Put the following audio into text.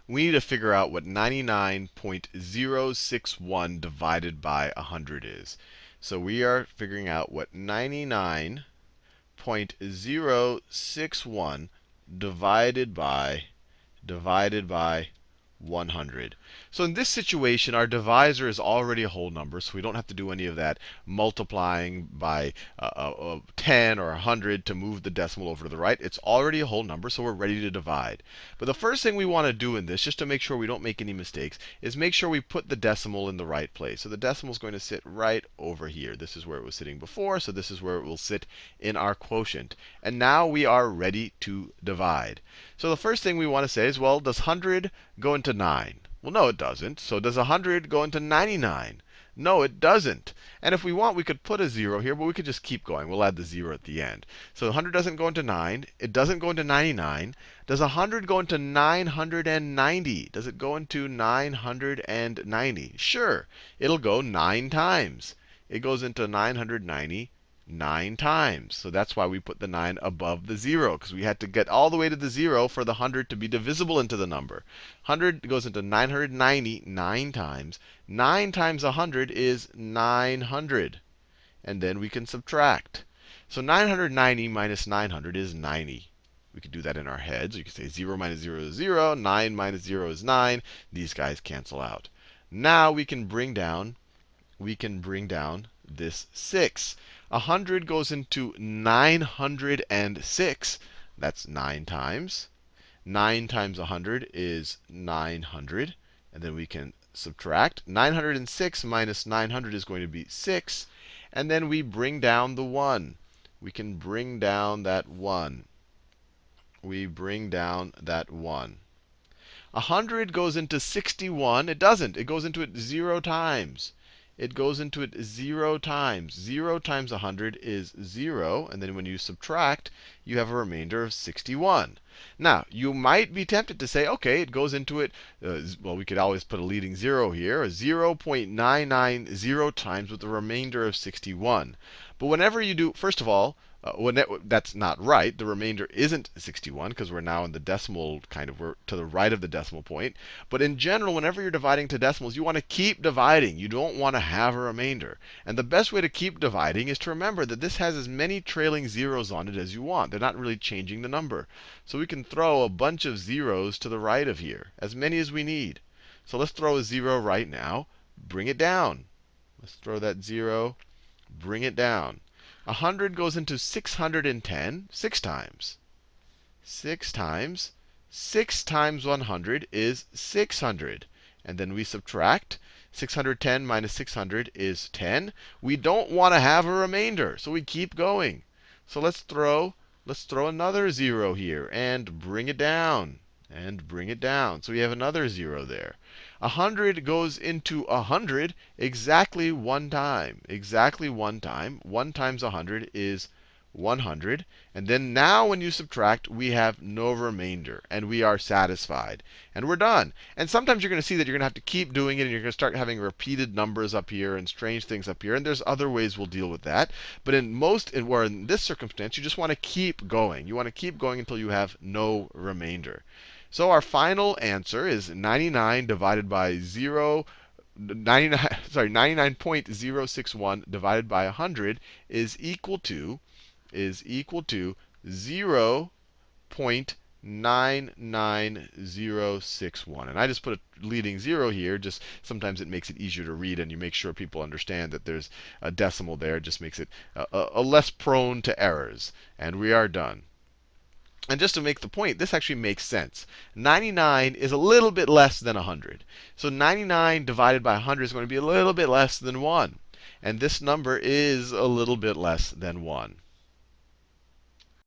we need to figure out what 99.061 divided by 100 is. So we are figuring out what 99.061 divided by 100. So in this situation, our divisor is already a whole number, so we don't have to do any of that multiplying by 10 or 100 to move the decimal over to the right. It's already a whole number, so we're ready to divide. But the first thing we want to do in this, just to make sure we don't make any mistakes, is make sure we put the decimal in the right place. So the decimal is going to sit right over here. This is where it was sitting before, so this is where it will sit in our quotient. And now we are ready to divide. So the first thing we want to say is, well, does 100 go into 9? Well, no, it doesn't. So does 100 go into 99? No, it doesn't. And if we want, we could put a 0 here, but we could just keep going. We'll add the 0 at the end. So 100 doesn't go into 9. It doesn't go into 99. Does 100 go into 990? Does it go into 990? Sure. It'll go 9 times. It goes into 990 9 times. So that's why we put the 9 above the 0, because we had to get all the way to the 0 for the 100 to be divisible into the number. 100 goes into 990 9 times. 9 times 100 is 900. And then we can subtract. So 990 minus 900 is 90. We could do that in our heads. You could say 0 minus 0 is 0. 9 minus 0 is 9. These guys cancel out. Now we can bring down this 6. 100 goes into 906. That's 9 times. 9 times 100 is 900. And then we can subtract. 906 minus 900 is going to be 6. And then we bring down the 1. We can bring down that 1. We bring down that 1. 100 goes into 61. It doesn't. It goes into it 0 times. It goes into it 0 times. 0 times 100 is 0. And then when you subtract, you have a remainder of 61. Now, you might be tempted to say, OK, it goes into it. Well, we could always put a leading 0 here, 0.990 times with a remainder of 61. But whenever you do, first of all, that's not right. The remainder isn't 61, because we're now in the decimal we're to the right of the decimal point. But in general, whenever you're dividing to decimals, you want to keep dividing. You don't want to have a remainder. And the best way to keep dividing is to remember that this has as many trailing zeros on it as you want. They're not really changing the number. So we can throw a bunch of zeros to the right of here, as many as we need. So let's throw a 0 right now. Bring it down. Let's throw that 0. Bring it down. 100 goes into 610 6 times. 6 times. 6 times 100 is 600. And then we subtract. 610 minus 600 is 10. We don't want to have a remainder, so we keep going. So let's throw another 0 here and bring it down. And bring it down. So we have another 0 there. 100 goes into 100 exactly 1 time. Exactly 1 time. 1 times 100 is 100. And then now when you subtract, we have no remainder. And we are satisfied. And we're done. And sometimes you're going to see that you're going to have to keep doing it, and you're going to start having repeated numbers up here and strange things up here. And there's other ways we'll deal with that. But in this circumstance, you just want to keep going. You want to keep going until you have no remainder. So our final answer is 99 divided by 99.061 divided by 100 is equal to 0.99061. And I just put a leading 0 here. Just sometimes it makes it easier to read, and you make sure people understand that there's a decimal there. It just makes it a less prone to errors. And we are done. And just to make the point, this actually makes sense. 99 is a little bit less than 100. So 99 divided by 100 is going to be a little bit less than 1. And this number is a little bit less than 1.